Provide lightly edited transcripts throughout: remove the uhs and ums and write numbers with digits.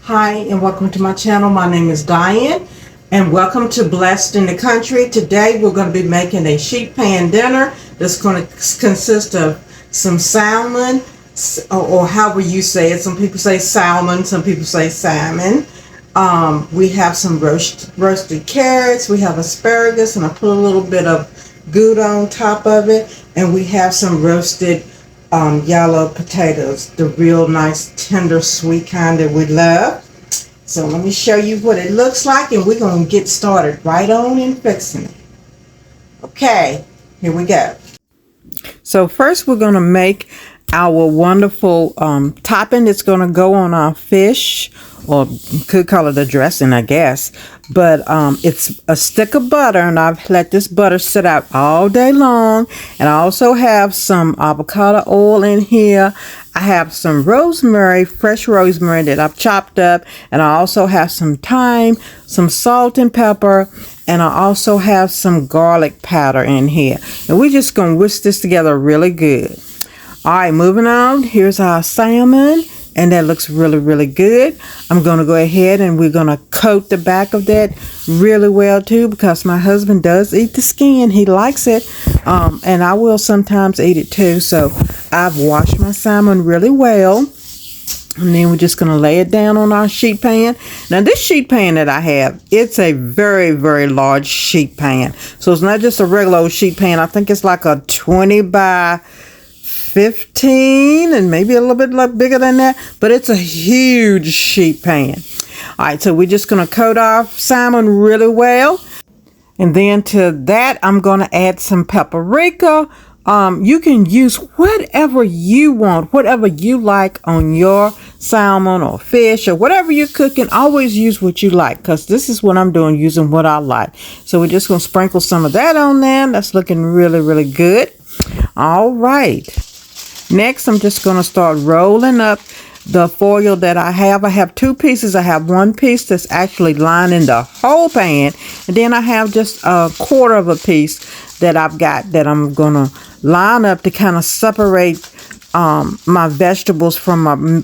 Hi and welcome to my channel. My name is Diane and welcome to Blessed in the Country. Today we're going to be making a sheet pan dinner that's going to consist of some salmon, or however you say it. Some people say salmon, some people say salmon. We have some roasted carrots, we have asparagus, and I put a little bit of Gouda on top of it, and we have some roasted yellow potatoes, the real nice tender sweet kind that we love. So let me show you what it looks like, and we're going to get started right on in fixing it. Okay, here we go. So first we're going to make our wonderful topping that's going to go on our fish, or you could call it a dressing, I guess. But it's a stick of butter, and I've let this butter sit out all day long. And I also have some avocado oil in here. I have some rosemary, fresh rosemary that I've chopped up. And I also have some thyme, some salt and pepper. And I also have some garlic powder in here. And we're just going to whisk this together really good. All right, moving on. Here's our salmon, and that looks really good. I'm going to go ahead and we're going to coat the back of that really well too, because my husband does eat the skin. He likes it, and I will sometimes eat it too. So I've washed my salmon really well, and then we're just going to lay it down on our sheet pan. Now this sheet pan that I have, it's a very large sheet pan. So it's not just a regular old sheet pan. I think it's like a 20 by 15 and maybe a little bit bigger than that, but it's a huge sheet pan. All right, so we're just going to coat our salmon really well, and then to that I'm going to add some paprika. You can use whatever you want, whatever you like on your salmon or fish or whatever you're cooking. Always use what you like, because this is what I'm doing, using what I like. So we're just going to sprinkle some of that on there. That's looking really good. All right. Next, I'm just going to start rolling up the foil that I have. I have two pieces. I have one piece that's actually lining the whole pan, and then I have just a quarter of a piece that I've got that I'm going to line up to kind of separate my vegetables from my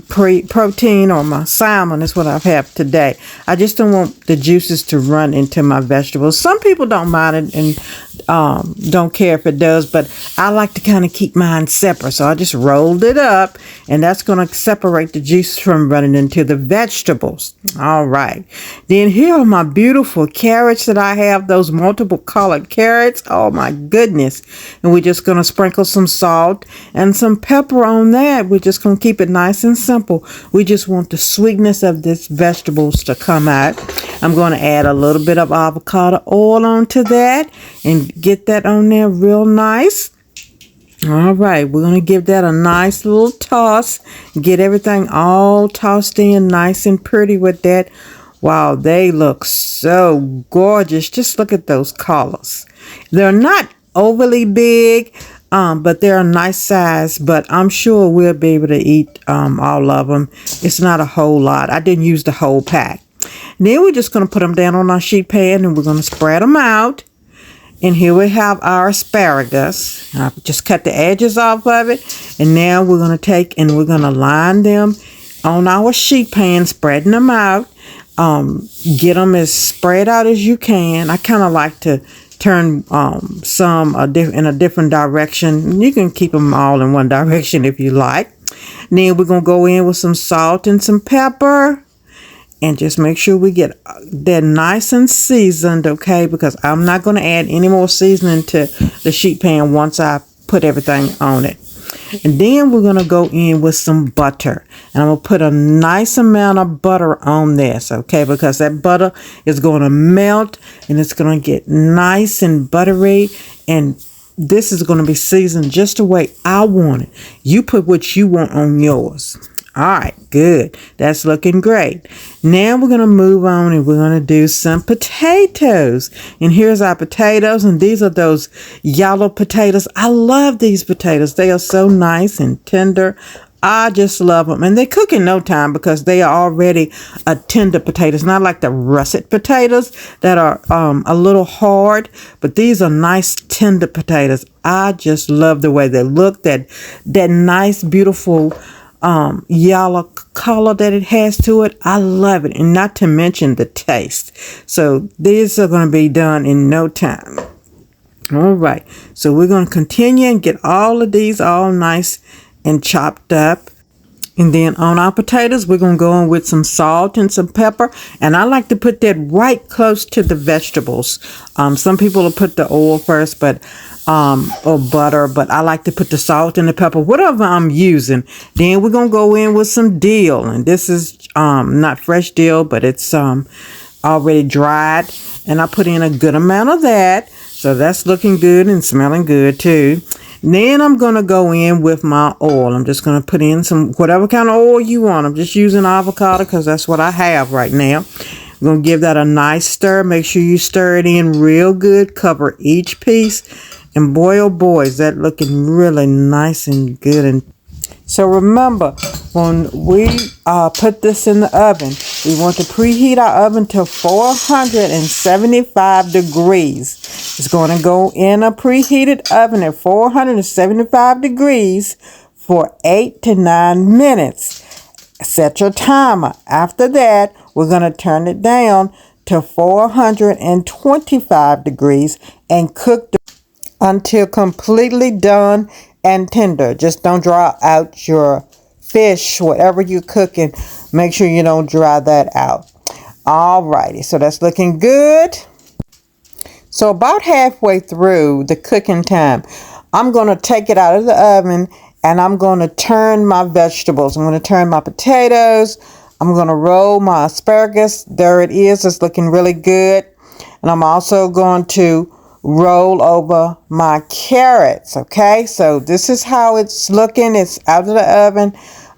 protein, or my salmon is what I have today. I just don't want the juices to run into my vegetables. Some people don't mind it and don't care if it does, but I like to kind of keep mine separate. So I just rolled it up, and that's going to separate the juice from running into the vegetables. All right. Then here are my beautiful carrots that I have, those multiple colored carrots. Oh my goodness. And we're just going to sprinkle some salt and some pepper on that. We're just going to keep it nice and simple. We just want the sweetness of this vegetables to come out. I'm going to add a little bit of avocado oil onto that and get that on there real nice. All right, we're going to give that a nice little toss. Get everything all tossed in nice and pretty with that. Wow, they look so gorgeous. Just look at those colors. They're not overly big, but they're a nice size, but I'm sure we'll be able to eat all of them. It's not a whole lot. I didn't use the whole pack. And then we're just going to put them down on our sheet pan, and we're going to spread them out. And here we have our asparagus. I've just cut the edges off of it. And now we're going to take and we're going to line them on our sheet pan, spreading them out. Get them as spread out as you can. I kind of like to turn some in a different direction. You can keep them all in one direction if you like. And then we're going to go in with some salt and some pepper. And just make sure we get that nice and seasoned, okay? Because I'm not going to add any more seasoning to the sheet pan once I put everything on it. And then we're going to go in with some butter. And I'm going to put a nice amount of butter on this, okay? Because that butter is going to melt, and it's going to get nice and buttery. And this is going to be seasoned just the way I want it. You put what you want on yours. All right, good. That's looking great. Now we're going to move on, and we're going to do some potatoes. And here's our potatoes, and these are those yellow potatoes. I love these potatoes. They are so nice and tender. I just love them. And they cook in no time because they are already a tender potatoes, not like the russet potatoes that are a little hard, but these are nice tender potatoes. I just love the way they look, that nice, beautiful yellow color that it has to it. I love it, and not to mention the taste. So these are going to be done in no time. All right, so we're going to continue and get all of these all nice and chopped up. And then on our potatoes, we're going to go in with some salt and some pepper. And I like to put that right close to the vegetables. Some people will put the oil first, but or butter, but I like to put the salt and the pepper, whatever I'm using. Then we're going to go in with some dill. And this is not fresh dill, but it's already dried. And I put in a good amount of that. So that's looking good and smelling good too. Then I'm going to go in with my oil. I'm just going to put in some, whatever kind of oil you want. I'm just using avocado because that's what I have right now. I'm going to give that a nice stir. Make sure you stir it in real good. Cover each piece. And boy, oh boy, is that looking really nice and good. And so remember, when we put this in the oven, we want to preheat our oven to 475 degrees. It's going to go in a preheated oven at 475 degrees for 8 to 9 minutes. Set your timer. After that, we're going to turn it down to 425 degrees and cook until completely done and tender. Just don't dry out your fish, whatever you're cooking. Make sure you don't dry that out. Alrighty, so that's looking good. So about halfway through the cooking time, I'm going to take it out of the oven and I'm going to turn my vegetables. I'm going to turn my potatoes. I'm going to roll my asparagus. There it is. It's looking really good. And I'm also going to roll over my carrots. Okay, so this is how it's looking. It's out of the oven.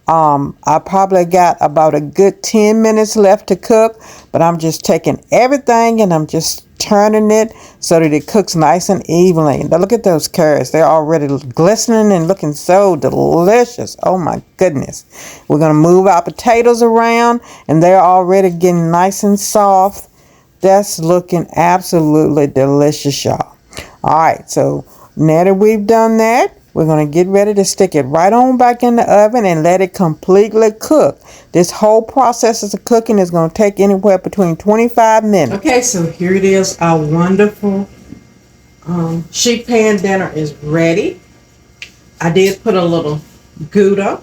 I probably got about a good 10 minutes left to cook, but I'm just taking everything and I'm just turning it so that it cooks nice and evenly. Now look at those carrots. They're already glistening and looking so delicious. Oh my goodness. We're going to move our potatoes around and they're already getting nice and soft. That's looking absolutely delicious, y'all. All right, so now that we've done that, we're going to get ready to stick it right on back in the oven and let it completely cook. This whole process of cooking is going to take anywhere between 25 minutes. Okay, so here it is. Our wonderful sheet pan dinner is ready. I did put a little Gouda.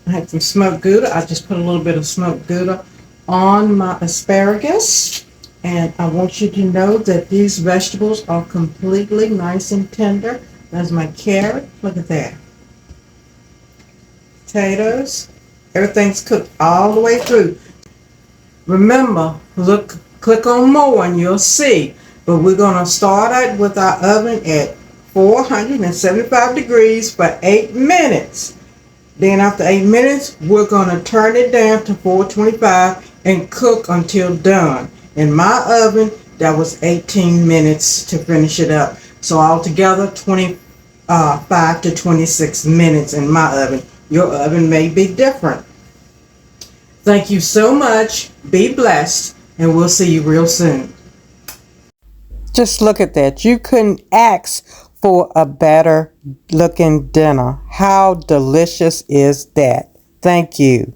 I had some smoked Gouda. I just put a little bit of smoked Gouda on my asparagus. And I want you to know that these vegetables are completely nice and tender. There's my carrot. Look at that. Potatoes. Everything's cooked all the way through. Remember, click on more and you'll see. But we're going to start out with our oven at 475 degrees for 8 minutes. Then after 8 minutes, we're going to turn it down to 425 and cook until done. In my oven, that was 18 minutes to finish it up. So altogether, 25 to 26 minutes in my oven. Your oven may be different. Thank you so much. Be blessed, and we'll see you real soon. Just look at that. You couldn't ask for a better looking dinner. How delicious is that? Thank you.